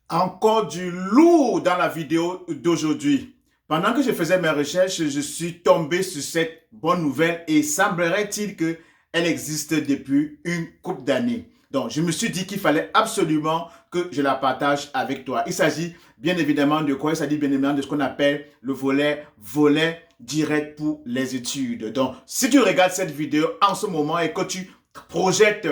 Encore du lourd dans la vidéo d'aujourd'hui. Pendant que je faisais mes recherches, je suis tombé sur cette bonne nouvelle et semblerait-il qu'elle existe depuis une couple d'années. Donc, je me suis dit qu'il fallait absolument que je la partage avec toi. Il s'agit bien évidemment de quoi? Il s'agit bien évidemment de ce qu'on appelle le volet direct pour les études. Donc, si tu regardes cette vidéo en ce moment et que tu projettes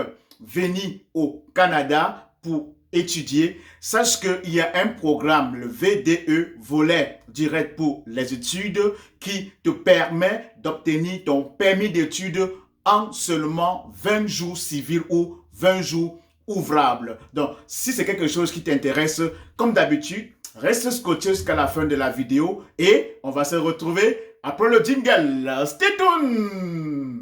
venir au Canada pour étudier, sache qu'il y a un programme, le VDE, volet direct pour les études, qui te permet d'obtenir ton permis d'études en seulement 20 jours civils ou 20 jours ouvrables. Donc, si c'est quelque chose qui t'intéresse, comme d'habitude, reste scotché jusqu'à la fin de la vidéo et on va se retrouver après le jingle. Stay tuned!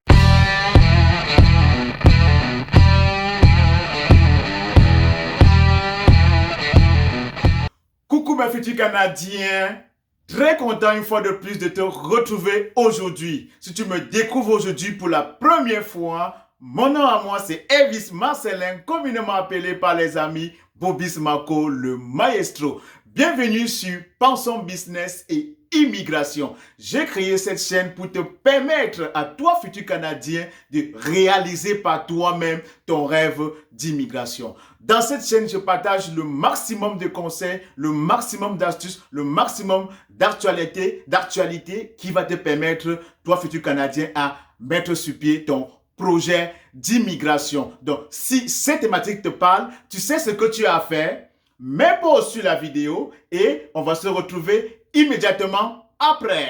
Coucou mes futurs Canadiens, très content une fois de plus de te retrouver aujourd'hui. Si tu me découvres aujourd'hui pour la première fois, mon nom à moi c'est Elvis Marcelin, communément appelé par les amis Bobis Marco le maestro. Bienvenue sur Pensons Business et Immigration. J'ai créé cette chaîne pour te permettre à toi, futur Canadien, de réaliser par toi-même ton rêve d'immigration. Dans cette chaîne, je partage le maximum de conseils, le maximum d'astuces, le maximum d'actualité qui va te permettre, toi, futur Canadien, à mettre sur pied ton projet d'immigration. Donc, si cette thématique te parle, tu sais ce que tu as à faire. Mets pause sur la vidéo et on va se retrouver immédiatement après.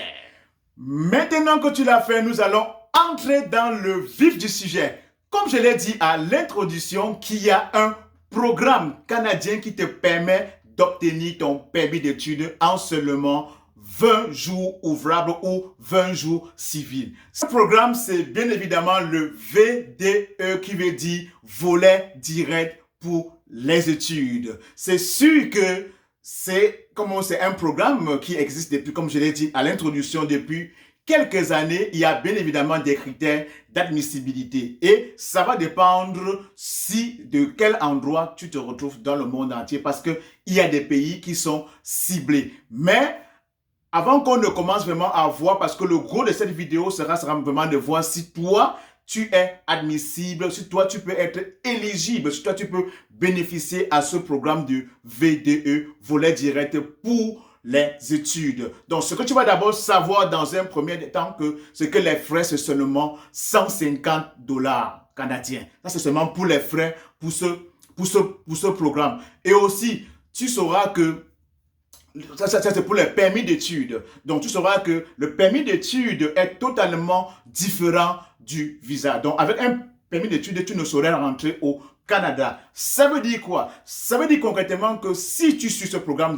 Maintenant que tu l'as fait, nous allons entrer dans le vif du sujet. Comme je l'ai dit à l'introduction, qu'il y a un programme canadien qui te permet d'obtenir ton permis d'études en seulement 20 jours ouvrables ou 20 jours civils. Ce programme, c'est bien évidemment le VDE qui veut dire volet direct pour les études. C'est sûr que c'est un programme qui existe depuis, comme je l'ai dit à l'introduction, depuis quelques années. Il y a bien évidemment des critères d'admissibilité et ça va dépendre de quel endroit tu te retrouves dans le monde entier parce qu'il y a des pays qui sont ciblés. Mais avant qu'on ne commence vraiment à voir, parce que le gros de cette vidéo sera vraiment de voir si toi, tu es admissible, si toi, tu peux être éligible, si toi, tu peux bénéficier à ce programme de VDE, volet direct pour les études. Donc, ce que tu vas d'abord savoir dans un premier temps, c'est que les frais, c'est seulement 150 $ canadiens. Ça, c'est seulement pour les frais pour ce programme. Et aussi, tu sauras que ça, c'est pour les permis d'études. Donc, tu sauras que le permis d'études est totalement différent du visa. Donc, avec un permis d'études, tu ne saurais rentrer au Canada. Ça veut dire quoi? Ça veut dire concrètement que si tu suis ce programme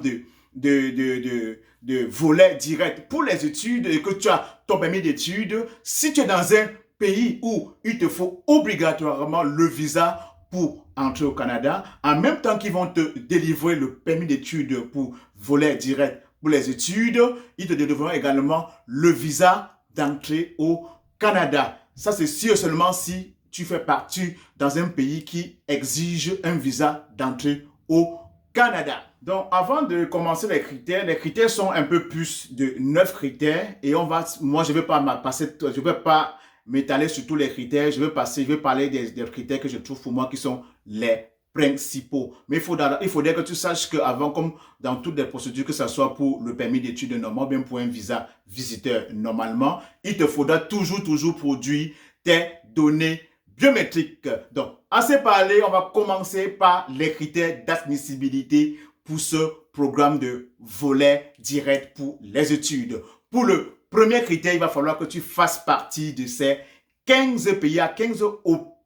de volet direct pour les études et que tu as ton permis d'études, si tu es dans un pays où il te faut obligatoirement le visa pour entrer au Canada, en même temps qu'ils vont te délivrer le permis d'études pour volet direct pour les études, ils te délivrer également le visa d'entrée au Canada. Ça, c'est sûr seulement si tu fais partie dans un pays qui exige un visa d'entrée au Canada. Donc, avant de commencer les critères sont un peu plus de 9 critères et moi, je ne vais pas m'étaler sur tous les critères. Je vais parler des critères que je trouve pour moi qui sont les principaux. Mais il faudrait que tu saches qu'avant, comme dans toutes les procédures, que ce soit pour le permis d'études normal, bien pour un visa visiteur normalement, il te faudra toujours produire tes données biométriques. Donc, assez parlé, on va commencer par les critères d'admissibilité pour ce programme de volet direct pour les études. Pour le premier critère, il va falloir que tu fasses partie de ces 15 pays. Il y a 15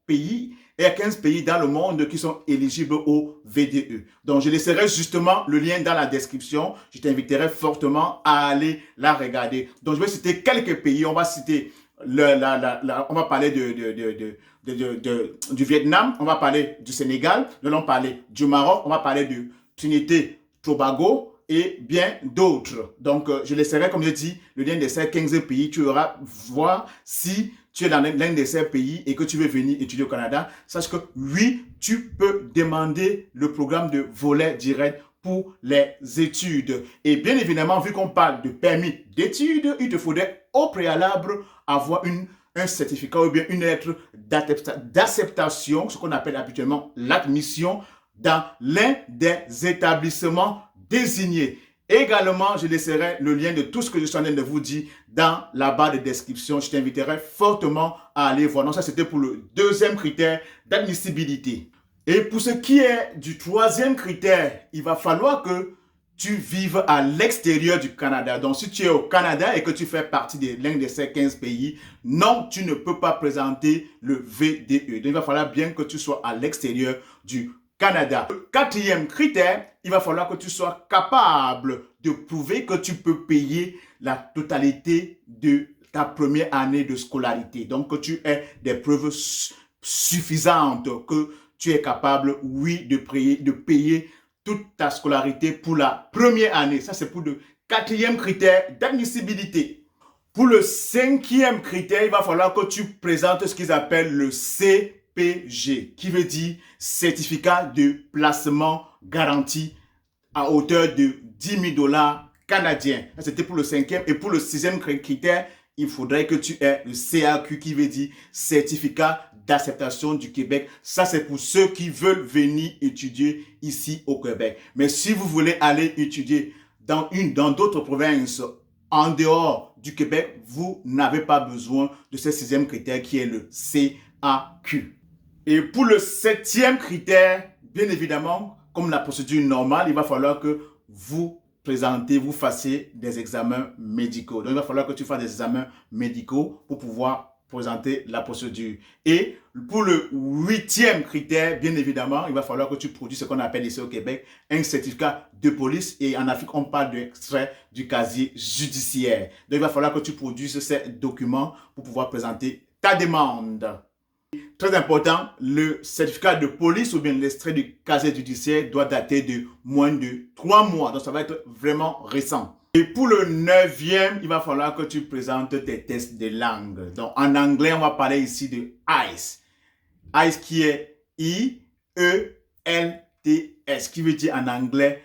pays et il y a 15 pays dans le monde qui sont éligibles au VDE. Donc, je laisserai justement le lien dans la description. Je t'inviterai fortement à aller la regarder. Donc, je vais citer quelques pays. On va citer on va parler du Vietnam, on va parler du Sénégal, nous allons parler du Maroc, on va parler de Trinité, Tobago et bien d'autres. Donc, je laisserai, comme je dis, le lien de ces 15 pays. Tu auras voir si tu es dans l'un de ces pays et que tu veux venir étudier au Canada. Sache que oui, tu peux demander le programme de volet direct pour les études. Et bien évidemment, vu qu'on parle de permis d'études, il te faudrait au préalable avoir un certificat ou bien une lettre d'acceptation, ce qu'on appelle habituellement l'admission, dans l'un des établissements désignés. Également, je laisserai le lien de tout ce que je suis en train de vous dire dans la barre de description. Je t'inviterai fortement à aller voir. Donc ça, c'était pour le deuxième critère d'admissibilité. Et pour ce qui est du troisième critère, il va falloir que tu vives à l'extérieur du Canada. Donc, si tu es au Canada et que tu fais partie de l'un de ces 15 pays, non, tu ne peux pas présenter le VDE. Donc, il va falloir bien que tu sois à l'extérieur du Canada. Le quatrième critère, il va falloir que tu sois capable de prouver que tu peux payer la totalité de ta première année de scolarité. Donc, que tu aies des preuves suffisantes, que tu es capable, oui, de payer toute ta scolarité pour la première année. Ça, c'est pour le quatrième critère d'admissibilité. Pour le cinquième critère, il va falloir que tu présentes ce qu'ils appellent le CPG, qui veut dire certificat de placement garanti à hauteur de 10 000 $ canadiens. C'était pour le cinquième. Et pour le sixième critère, il faudrait que tu aies le CAQ, qui veut dire certificat d'acceptation du Québec. Ça, c'est pour ceux qui veulent venir étudier ici au Québec. Mais si vous voulez aller étudier dans d'autres provinces en dehors du Québec, vous n'avez pas besoin de ce sixième critère qui est le CAQ. Et pour le septième critère, bien évidemment, comme la procédure normale, il va falloir que vous fassiez des examens médicaux. Donc, il va falloir que tu fasses des examens médicaux pour pouvoir présenter la procédure. Et pour le huitième critère, bien évidemment, il va falloir que tu produises ce qu'on appelle ici au Québec un certificat de police. Et en Afrique, on parle d'extrait du casier judiciaire. Donc, il va falloir que tu produises ces documents pour pouvoir présenter ta demande. Très important, le certificat de police ou bien l'extrait du casier judiciaire doit dater de moins de 3 mois. Donc, ça va être vraiment récent. Et pour le neuvième, il va falloir que tu présentes tes tests de langue. Donc, en anglais, on va parler ici de IELTS. IELTS qui est I-E-L-T-S, qui veut dire en anglais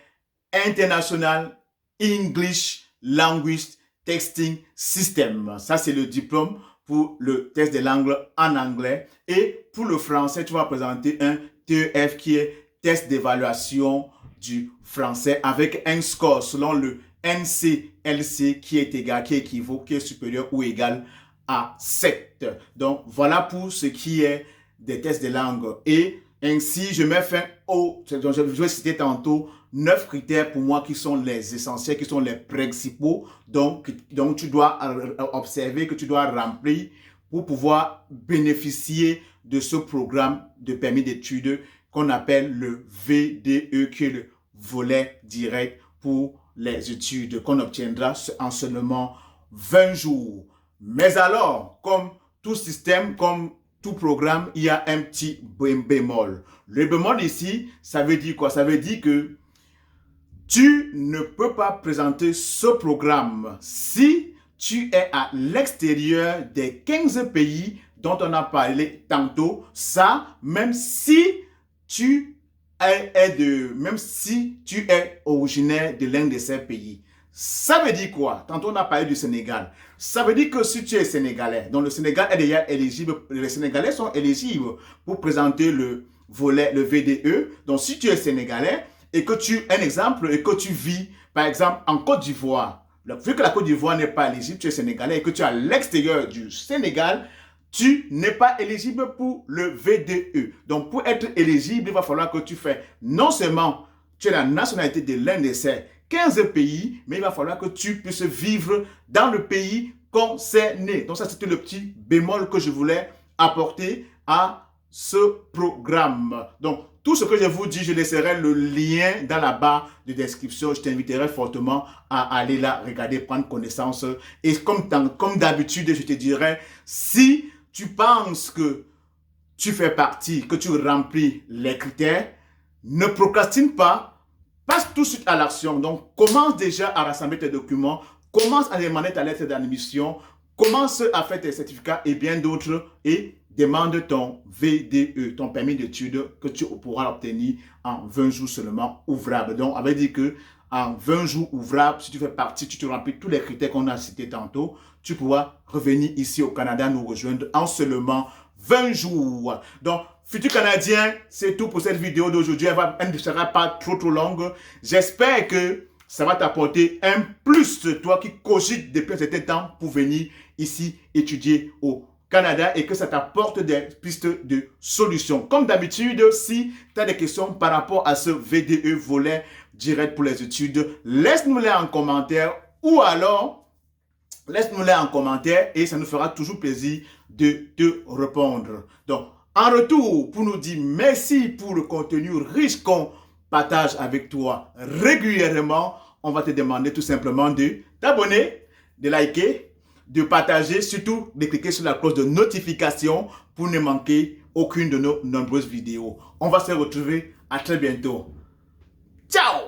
International English Language Testing System. Ça, c'est le diplôme pour le test de langue en anglais. Et pour le français, tu vas présenter un TEF qui est test d'évaluation du français avec un score selon le NCLC qui est supérieur ou égal à 7. Donc, voilà pour ce qui est des tests de langue. Et ainsi, je mets fin je vais citer tantôt 9 critères pour moi qui sont les essentiels, qui sont les principaux. Donc tu dois observer, que tu dois remplir pour pouvoir bénéficier de ce programme de permis d'études qu'on appelle le VDE, qui est le volet direct pour les études qu'on obtiendra en seulement 20 jours. Mais alors, comme tout système, comme tout programme, il y a un petit bémol. Le bémol ici, ça veut dire quoi? Ça veut dire que tu ne peux pas présenter ce programme si tu es à l'extérieur des 15 pays dont on a parlé tantôt. Ça, même si tu es originaire de l'un de ces pays. Ça veut dire quoi? Tantôt on a parlé du Sénégal. Ça veut dire que si tu es sénégalais, donc le Sénégal est déjà éligible, les Sénégalais sont éligibles pour présenter le volet, le VDE. Donc si tu es sénégalais et que un exemple, et que tu vis, par exemple, en Côte d'Ivoire, vu que la Côte d'Ivoire n'est pas éligible, tu es sénégalais et que tu es à l'extérieur du Sénégal, tu n'es pas éligible pour le VDE. Donc, pour être éligible, il va falloir que tu fais non seulement tu as la nationalité de l'un de ces 15 pays, mais il va falloir que tu puisses vivre dans le pays concerné. Donc, ça, c'était le petit bémol que je voulais apporter à ce programme. Donc, tout ce que je vous dis, je laisserai le lien dans la barre de description. Je t'inviterai fortement à aller là, regarder, prendre connaissance. Et comme d'habitude, je te dirai, si tu penses que tu fais partie, que tu remplis les critères, ne procrastine pas, passe tout de suite à l'action. Donc, commence déjà à rassembler tes documents, commence à demander ta lettre d'admission, commence à faire tes certificats et bien d'autres. Et demande ton VDE, ton permis d'études que tu pourras obtenir en 20 jours seulement ouvrables. Donc, on va dire que en 20 jours ouvrables, si tu fais partie, tu te remplis tous les critères qu'on a cités tantôt, tu pourras revenir ici au Canada nous rejoindre en seulement 20 jours. Donc, futurs Canadiens, c'est tout pour cette vidéo d'aujourd'hui. Elle ne sera pas trop longue. J'espère que ça va t'apporter un plus, toi qui cogites depuis un certain temps pour venir ici étudier au Canada et que ça t'apporte des pistes de solutions. Comme d'habitude, si tu as des questions par rapport à ce VDE volet direct pour les études, laisse-nous-les en commentaire ou alors laisse-nous-les en commentaire et ça nous fera toujours plaisir de te répondre. Donc, en retour, pour nous dire merci pour le contenu riche qu'on partage avec toi régulièrement, on va te demander tout simplement de t'abonner, de liker, de partager, surtout de cliquer sur la cloche de notification pour ne manquer aucune de nos nombreuses vidéos. On va se retrouver à très bientôt. Ciao!